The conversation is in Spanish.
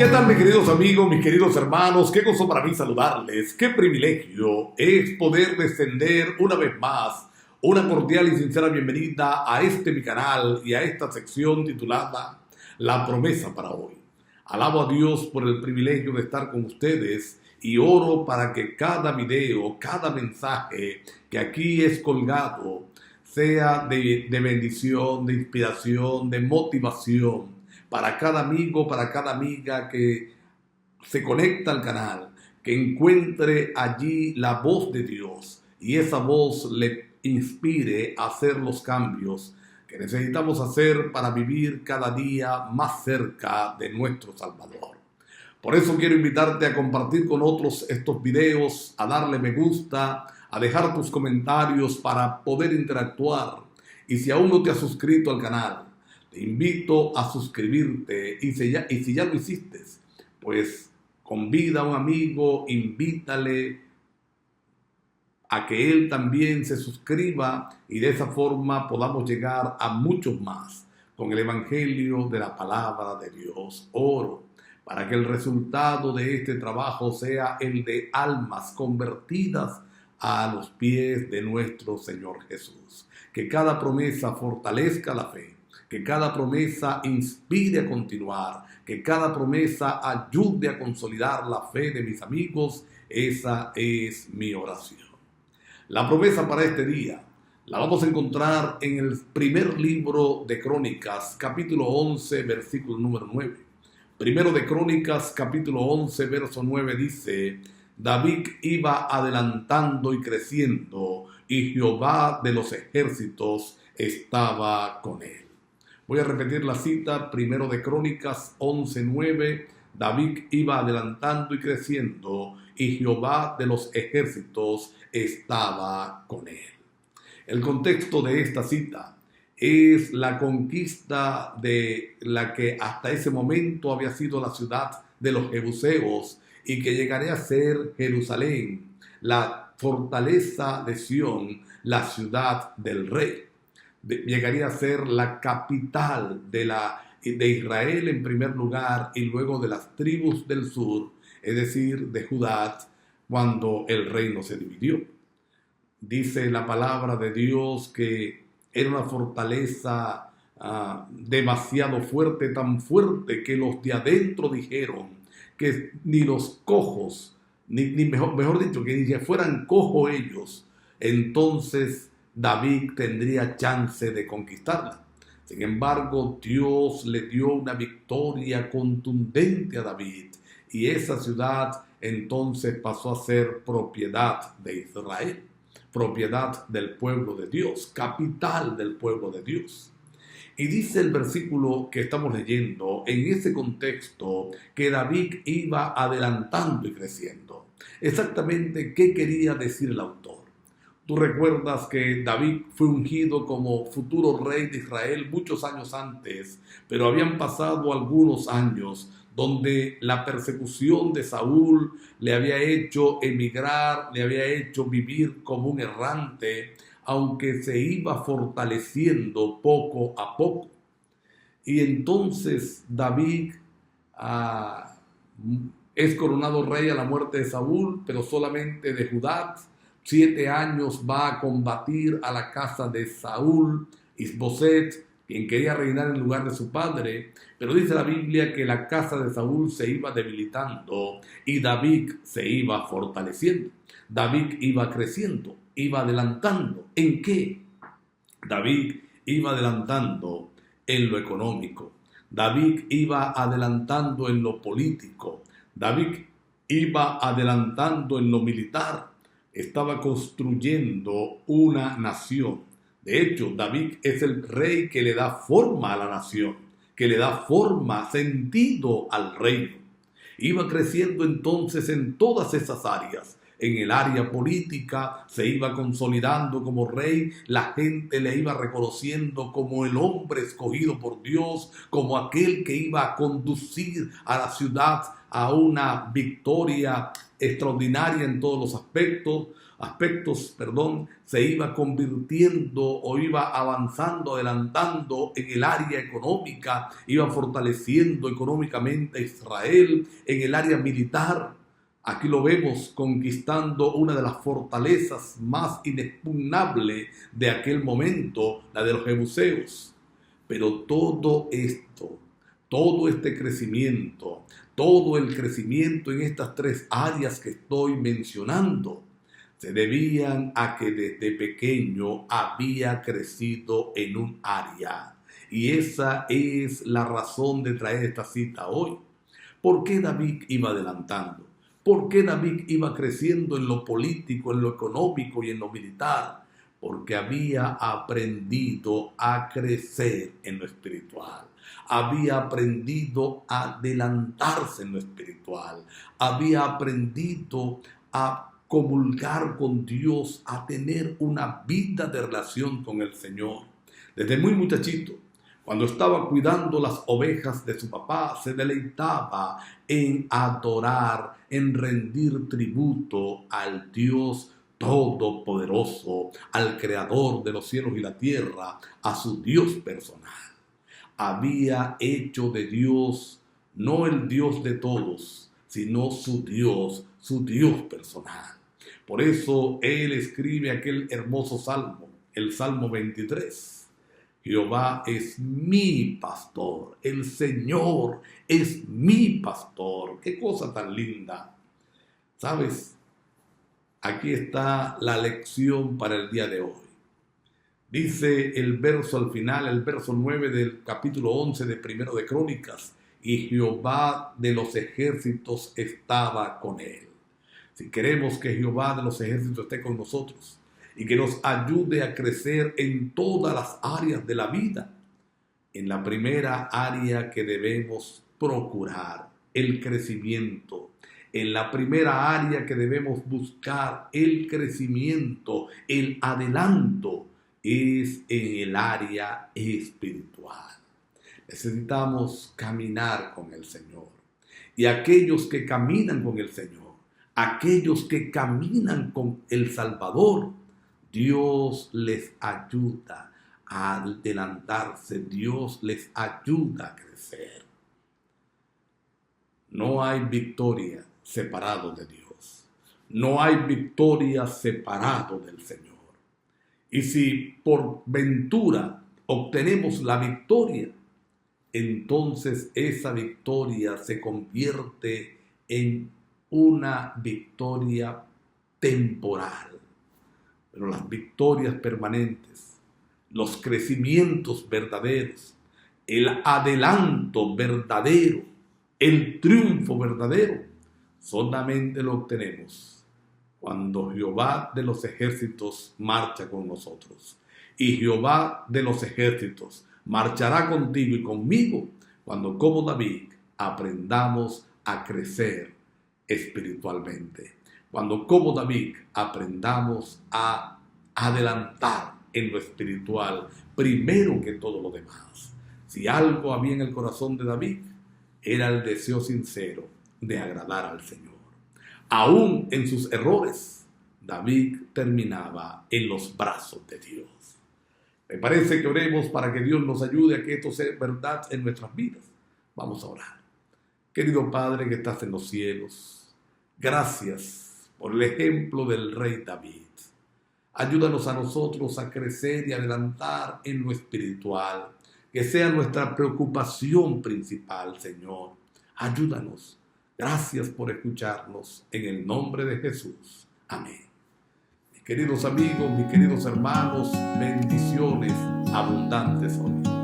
¿Qué tal, mis queridos amigos, mis queridos hermanos? Qué gozo para mí saludarles. Qué privilegio es poder descender una vez más una cordial y sincera bienvenida a este mi canal y a esta sección titulada La Promesa para Hoy. Alabo a Dios por el privilegio de estar con ustedes y oro para que cada video, cada mensaje que aquí es colgado sea de bendición, de inspiración, de motivación para cada amigo, para cada amiga que se conecta al canal, que encuentre allí la voz de Dios y esa voz le inspire a hacer los cambios que necesitamos hacer para vivir cada día más cerca de nuestro Salvador. Por eso quiero invitarte a compartir con otros estos videos, a darle me gusta, a dejar tus comentarios para poder interactuar. Y si aún no te has suscrito al canal, te invito a suscribirte y si ya lo hiciste, pues convida a un amigo, invítale a que él también se suscriba y de esa forma podamos llegar a muchos más con el Evangelio de la Palabra de Dios. Oro para que el resultado de este trabajo sea el de almas convertidas a los pies de nuestro Señor Jesús. Que cada promesa fortalezca la fe, que cada promesa inspire a continuar, que cada promesa ayude a consolidar la fe de mis amigos. Esa es mi oración. La promesa para este día la vamos a encontrar en el primer libro de Crónicas, capítulo 11, versículo número 9. Primero de Crónicas, capítulo 11, verso 9 dice: David iba adelantando y creciendo, y Jehová de los ejércitos estaba con él. Voy a repetir la cita, primero de Crónicas 11:9. David iba adelantando y creciendo, y Jehová de los ejércitos estaba con él. El contexto de esta cita es la conquista de la que hasta ese momento había sido la ciudad de los jebuseos y que llegaría a ser Jerusalén, la fortaleza de Sión, la ciudad del rey. Llegaría a ser la capital de Israel en primer lugar y luego de las tribus del sur, es decir, de Judá, cuando el reino se dividió. Dice la palabra de Dios que era una fortaleza demasiado fuerte, tan fuerte que los de adentro dijeron que ni los cojos, mejor dicho, que ni que fueran cojos ellos, entonces David tendría chance de conquistarla. Sin embargo, Dios le dio una victoria contundente a David y esa ciudad entonces pasó a ser propiedad de Israel, propiedad del pueblo de Dios, capital del pueblo de Dios. Y dice el versículo que estamos leyendo en ese contexto que David iba adelantando y creciendo. Exactamente, ¿qué quería decir el autor? Tú recuerdas que David fue ungido como futuro rey de Israel muchos años antes, pero habían pasado algunos años donde la persecución de Saúl le había hecho emigrar, le había hecho vivir como un errante, aunque se iba fortaleciendo poco a poco. Y entonces David es coronado rey a la muerte de Saúl, pero solamente de Judá. 7 años va a combatir a la casa de Saúl, Isboset, quien quería reinar en lugar de su padre, pero dice la Biblia que la casa de Saúl se iba debilitando y David se iba fortaleciendo. David iba creciendo, iba adelantando. ¿En qué? David iba adelantando en lo económico. David iba adelantando en lo político. David iba adelantando en lo militar. Estaba construyendo una nación. De hecho, David es el rey que le da forma a la nación, que le da forma, sentido al reino. Iba creciendo entonces en todas esas áreas. En el área política se iba consolidando como rey, la gente le iba reconociendo como el hombre escogido por Dios, como aquel que iba a conducir a la ciudad a una victoria extraordinaria en todos los aspectos, se iba convirtiendo o iba avanzando, adelantando en el área económica, iba fortaleciendo económicamente a Israel, en el área militar. Aquí lo vemos conquistando una de las fortalezas más inexpugnables de aquel momento, la de los jebuseos. Pero todo esto, todo este crecimiento, todo el crecimiento en estas tres áreas que estoy mencionando, se debían a que desde pequeño había crecido en un área. Y esa es la razón de traer esta cita hoy. ¿Por qué David iba adelantando? ¿Por qué David iba creciendo en lo político, en lo económico y en lo militar? Porque había aprendido a crecer en lo espiritual. Había aprendido a adelantarse en lo espiritual. Había aprendido a comulgar con Dios, a tener una vida de relación con el Señor. Desde muy muchachito, cuando estaba cuidando las ovejas de su papá, se deleitaba en adorar, en rendir tributo al Dios Todopoderoso, al Creador de los cielos y la tierra, a su Dios personal. Había hecho de Dios no el Dios de todos, sino su Dios personal. Por eso él escribe aquel hermoso salmo, el Salmo 23. Jehová es mi pastor, el Señor es mi pastor. Qué cosa tan linda. ¿Sabes? Aquí está la lección para el día de hoy. Dice el verso al final, el verso 9 del capítulo 11 de Primero de Crónicas, y Jehová de los ejércitos estaba con él. Si queremos que Jehová de los ejércitos esté con nosotros y que nos ayude a crecer en todas las áreas de la vida, en la primera área que debemos procurar, el crecimiento. En la primera área que debemos buscar el crecimiento, el adelanto, es en el área espiritual. Necesitamos caminar con el Señor. Y aquellos que caminan con el Señor, aquellos que caminan con el Salvador, Dios les ayuda a adelantarse, Dios les ayuda a crecer. No hay victoria separado de Dios. No hay victoria separado del Señor. Y si por ventura obtenemos la victoria, entonces esa victoria se convierte en una victoria temporal. Pero las victorias permanentes, los crecimientos verdaderos, el adelanto verdadero, el triunfo verdadero, solamente lo obtenemos cuando Jehová de los ejércitos marcha con nosotros. Y Jehová de los ejércitos marchará contigo y conmigo cuando, como David, aprendamos a crecer espiritualmente. Cuando, como David, aprendamos a adelantar en lo espiritual primero que todo lo demás. Si algo había en el corazón de David, era el deseo sincero de agradar al Señor. Aún en sus errores, David terminaba en los brazos de Dios. Me parece que oremos para que Dios nos ayude a que esto sea verdad en nuestras vidas. Vamos a orar. Querido Padre que estás en los cielos, gracias por el ejemplo del rey David. Ayúdanos a nosotros a crecer y adelantar en lo espiritual, que sea nuestra preocupación principal, Señor. Ayúdanos. Gracias por escucharnos. En el nombre de Jesús. Amén. Mis queridos amigos, mis queridos hermanos, bendiciones abundantes hoy.